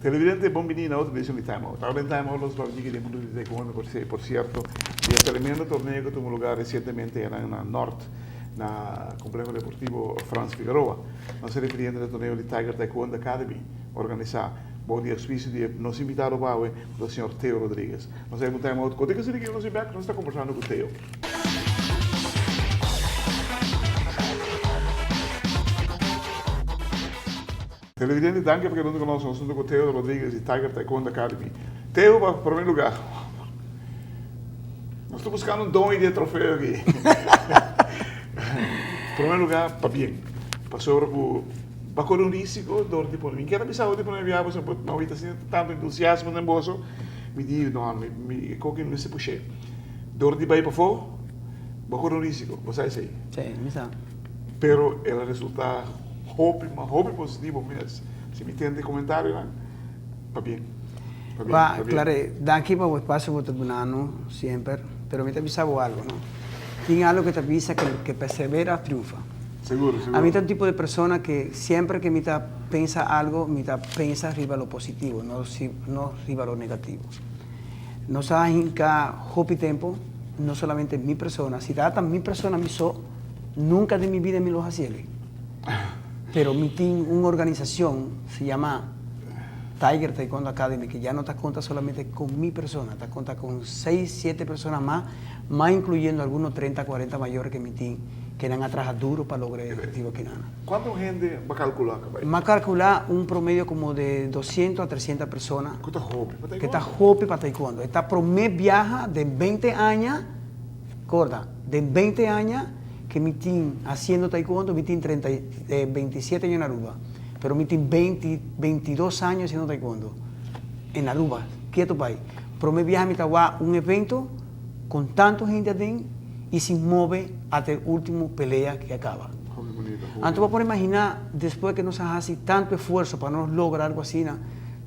Televidente, bienvenido a otra edición de Time Out. Ahora en Time Out los partidos de mundo de Taekwondo, por cierto, y el tremendo torneo que tuvo lugar recientemente en la Norte, en el complejo deportivo Franz Figueroa. Nos refiriendo al torneo de Tiger Taekwondo Academy, organizado por el auspicio de nos invitado el señor Teo Rodríguez. Nos vemos en Time Out. Cuando que nos back, nos está conversando con Teo. Televidente, danke por quedando conosco. Nós estamos com o Teo Rodrigues de Tiger Taekwondo Academy. Teo, em primeiro lugar, nós estamos buscando um dom de troféu aqui. Em primeiro lugar, para bem. Passou para correr um risco, dor de por mim. Quero me saúde para enviar, você não vai ter tanto entusiasmo no bolso. Me diz, não, me coque não se puxe. Dor de baixo para fora, vai correr um risco, você sabe? Sim, me sabe. Pero ela resulta hope positivo, mas se me entende comentário, va bien. Claro, daqui para o espaço vou terminar sempre, pero me te avisaba algo, ¿no? Tem algo que te avisa que persevera triunfa. Seguro. A mí es un tipo de persona que siempre que me piensa algo, me piensa arriba lo positivo, no arriba lo negativo. No saben que hopi tiempo, no solamente mi persona, si data mi persona me hizo, nunca de mi vida me lo hacía. Pero mi team, una organización, se llama Tiger Taekwondo Academy, que ya no te cuenta solamente con mi persona, te cuenta con 6, 7 personas más incluyendo algunos 30, 40 mayores que mi team, que eran a trabajar duro para lograr el objetivo que nada. ¿Cuánta gente va a calcular? Va a calcular un promedio como de 200 a 300 personas. ¿Qué está hopi? Que está hopi para Taekwondo. Esta promedio viaja de 20 años, corda, de 20 años, que mi team haciendo taekwondo, mi team 27 años en Aruba, pero mi team 22 años haciendo taekwondo en Aruba, quieto país. Pero me viaja a un evento con tanta gente adentro y sin mover hasta el último pelea que acaba. Entonces vos imaginar, después que nos hace tanto esfuerzo para no lograr algo así,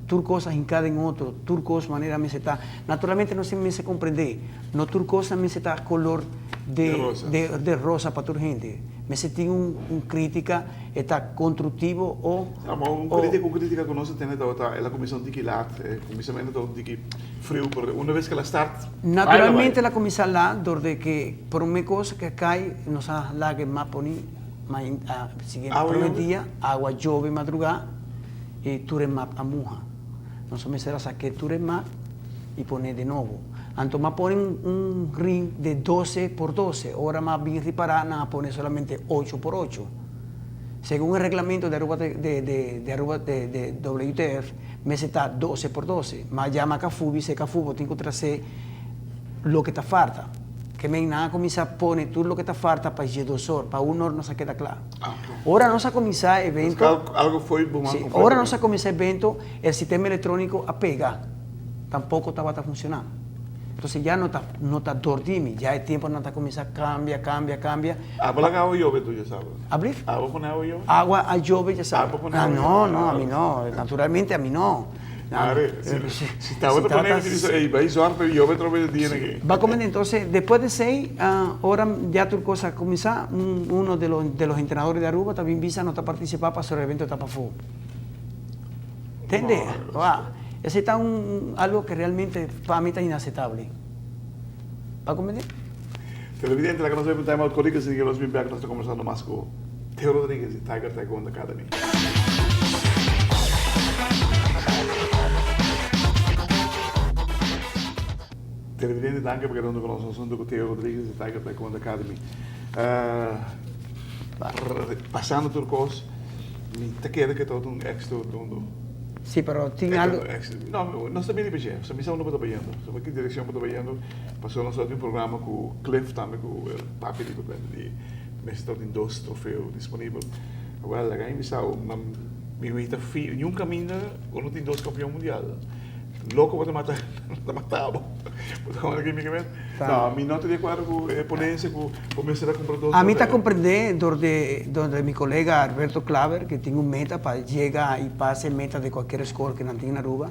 turcosas en cada en otro, turcos manera me está. Naturalmente no se me se comprende, no turcosa me está color de rosa para tu gente. Me sentí un crítica, está constructivo o... crítica que no se tiene toda la comisión de quilat, comisión de frío, porque una vez que la start... Naturalmente la comisión la, donde que por una cosa que cae, nos ha la que más pone, siguiente prometía, agua lluvia madrugada, y ture más a muja. Nosotros me será saqué ture más y poner de nuevo. Entonces me ponen un ring de 12 por 12, ahora más bien reparada, nada pone solamente 8 por 8. Según el reglamento de Aruba de WTF, me está 12 por 12. Más llama Cafubi, se Cafubo, tengo que hacer lo que te falta. Que me nada comienza pone tú lo que te falta para el 2 horas, para 1 hora no se queda claro. Ahora no se comienza el evento. Algo fue sí, ahora no se comienza el evento, el sistema electrónico a pegar. Tampoco estaba funcionando. Entonces ya no está dormir, ya el tiempo no está comenzando, cambia. ¿Agua la agua lluvia tú ya sabes? ¿Abrir? ¿Agua con agua lluvia? Agua a lluvia ya sabes. No, a mí no, naturalmente a mí no. Si está otra manera, va a suerte y yo me trove el día que... Va a comer entonces, después de 6 horas ya tu cosa comienza, uno de los entrenadores de Aruba también visa no está participando para hacer el evento de Tapafu. ¿Entiendes? Ese está algo que realmente para mí está inaceptable. ¿Va a comer? Televidente, la que nos ve en Time Out Corica, así que los bien back, nos está conversando más con Teo Rodríguez de Tiger Taekwondo Academy. Televidente, danke por quedando con nosotros con Teo Rodríguez de Tiger Taekwondo Academy. Passando turcos, te queda que todo un extra mundo. Sí, pero tiene algo... No, no está bien de se me está no está vendo. Sobre que direção está vendo. Passou nosso outro programa com o Cliff também com o papi de mestre em 2 troféus disponíveis. Agora lá em missão, me invita nunca mina, ou não tem 2 campeão mundial. louco para matar, matava. Então, aqui me quer não, a mim não teria claro que ponência que começar a comprar dois. A mí está comprender donde mi colega Alberto Claver, que tiene un meta para llegar y pase meta de cualquier escuela que no tiene Aruba.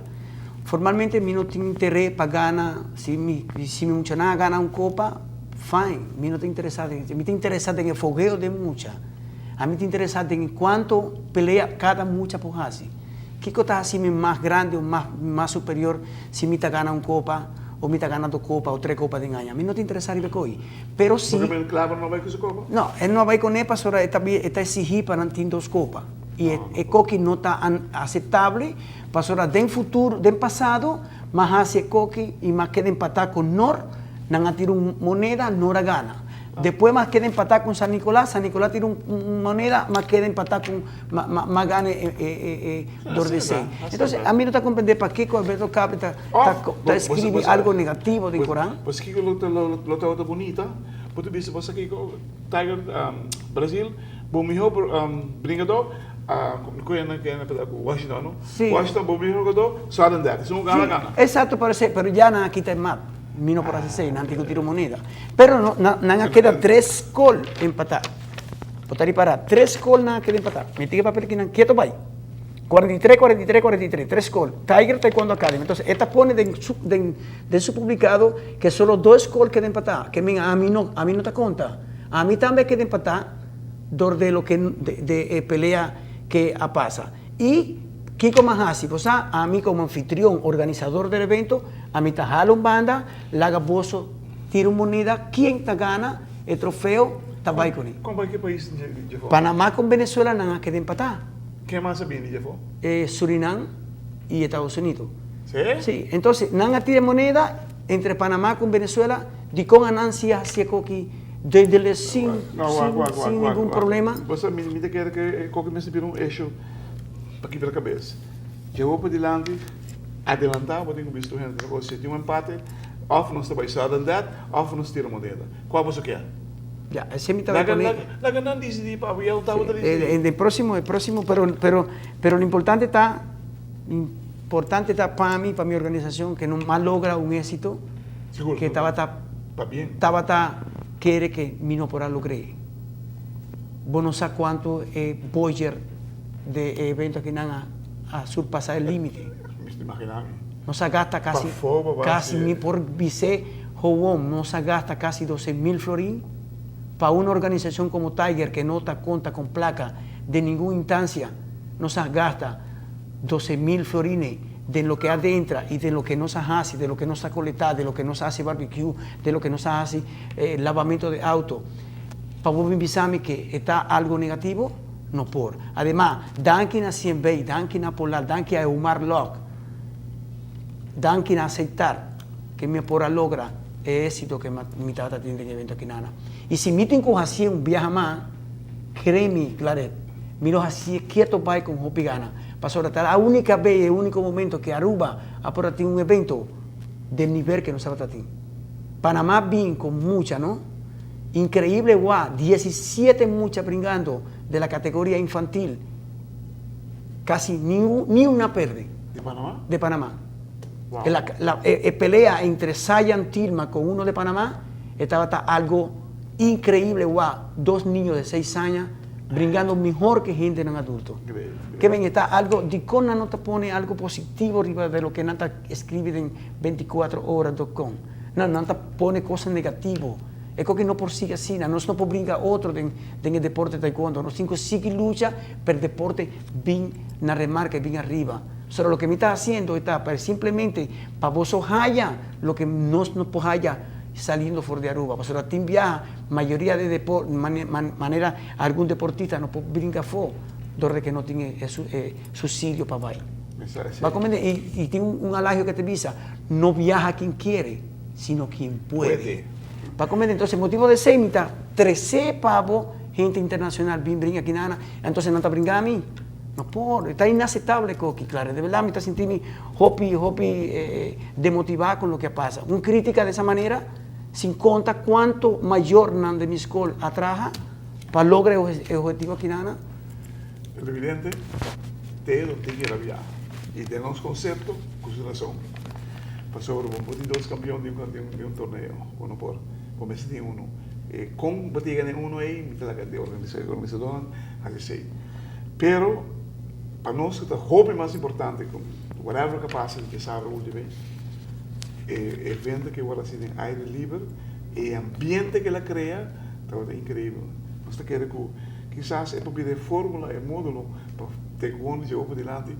Formalmente, mí no tengo interés para ganar, si me mucha gana un copa, fine, mí no te interesa, mí te interesa en el fogueo de mucha. A mí te interesa en cuánto pelea cada mucha por así. ¿Qué cosa así más grande o más superior si me te gana un copa o me te gana 2 copas o 3 copas de año? A mí no te interesa ir con pero sí. Porque el clavo no va con su copa. No, él no va con él, pero está exigido para tener 2 copas. Y el coqui no está aceptable, para den futuro, den pasado, más hace coqui y más queda empatar con Nor, no tira una moneda, Nor gana. Después más queda empatar con San Nicolás tira una moneda, más queda empatar con, más gane Dordesey. Entonces, a mí no está comprender para qué Alberto Capri está escribiendo algo negativo del Corán. Pues que lo está bonita, porque dice, pues aquí Tiger Brasil, bom mejor bringador, Washington, ¿no? Sí. Washington, bom mejor jogador, Sudden Death, es un gana. Exacto, pero ya no quita el map. Mino por hacer 6, no tiro moneda. Pero no queda 3 gol empatar. Botar y parar. 3 gol no queda empatar. Me tiene papel que no quieto va. 43, 3 gol. Tiger Taekwondo Academy. Entonces, esta pone de su publicado que solo 2 gol queda empatar. Que a mí no te cuenta. A mí también queda empatar de lo que de pelea que pasa. Y Kiko Mahasi, pues a mí como anfitrión, organizador del evento, a mí te jalo un banda, laga bozo, tira una moneda, ¿quién te gana el trofeo? Te va con él. ¿Con qué país llevó? Panamá con Venezuela no queda empatar. ¿Qué más viene llevó? Surinam y Estados Unidos. ¿Sí? Sí, entonces, no tira moneda entre Panamá con Venezuela, de con ganancia hacia Coqui, sin ningún problema. Você me quer que Coqui me se um eixo aqui pela cabeça. Chegou para diante, adelantar, vou ter visto gente negócio, tinha um empate, off nós trabalhamos andar, off nós tira moneda. Qual você quer? Ya, ese me estaba poniendo. La ganan dice para ver el tabú el próximo, pero lo importante está para mí, para mi organización, que no más logra un éxito, seguro, que estaba quiere que mi no por logre. Vos no sabes cuánto Boyer de eventos que nada a surpasar el límite. No se gasta casi ni por vice jobón, no se gasta casi 12,000 florín para una organización como Tiger que no te cuenta con placa de ninguna instancia, no se gasta 12,000 florines de lo que adentro y de lo que no se hace, de lo que no se colecta, de lo que no se hace barbecue, de lo que no se hace lavamiento de auto. Para vos avisarme que está algo negativo, no por. Además, dankin a 100 Bay, dankin a Polar, dankin a Umar Locke, dankin a aceptar que mi pora logra el éxito que mi tata tiene en el evento aquí nana. Y si mi tengo así un viaje más, créeme, Claret, miro así quieto para con Hopi Gana. Pasó hasta la única vez, el único momento que Aruba ha por ti un evento del nivel que no se va a ti. Panamá bien con mucha, ¿no? Increíble, guau, 17 muchas brincando de la categoría infantil. Casi ni una perde. ¿De Panamá? De Panamá. Wow. La pelea entre Sayan Tilma con uno de Panamá estaba algo increíble, guau. 2 niños de 6 años brincando mejor que gente en adulto. Que ven, está algo, Dicona no te pone algo positivo arriba de lo que Nata escribe en 24horas.com. No te pone cosas negativas. Es que no persigue así, no puede brincar otro en el deporte de taekwondo. No sigue lucha, pero el deporte bien en la remarca, bien arriba. Solo lo que me está haciendo está simplemente para vos haya lo que no haya saliendo fuera de Aruba. Pues ahora team viaja, mayoría de manera algún deportista no puede brincar fuera, donde que no tiene subsidio para bailar. Va a comer y tiene un alagio que te avisa, no viaja quien quiere, sino quien puede. Va a comer entonces motivo de semita, 13 pavos, gente internacional, bien brinca aquí nada, entonces no te brinca a mí. No puedo, está inaceptable, Coqui, claro. De verdad me está sintiendo hopi demotivado con lo que pasa. Una crítica de esa manera, sin contar cuánto mayor nan de mi escuela atraja para lograr el objetivo aquí nada. Es evidente, te lo tiene que viajar. Y tenemos concepto, con razón. Pasó por un dos campeón de un torneo, uno por mes de uno. Con batiga de uno ahí, mitad de organización, a sei. Pero, para nós, que está o mais importante, com whatever que passa, que sabe onde vem, evento que agora assim, em aire livre, e ambiente que ela cria, está incrível. Nós queremos que, quizás, é para pedir fórmula e módulo, para ter quando de over delante,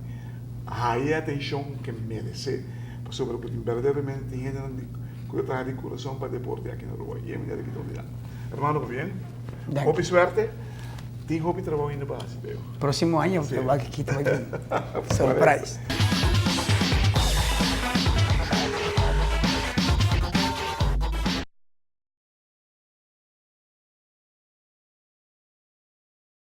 a atenção que merece, para sobre porque verdadeiramente tem gente que está de coração para deporte aqui no Uruguai, e é melhor que estou olhando. Hermano, bien. Hope y suerte. Tengo hope y trabajo en la base, veo. Próximo año, Sí. trabajo aquí también. Surprise.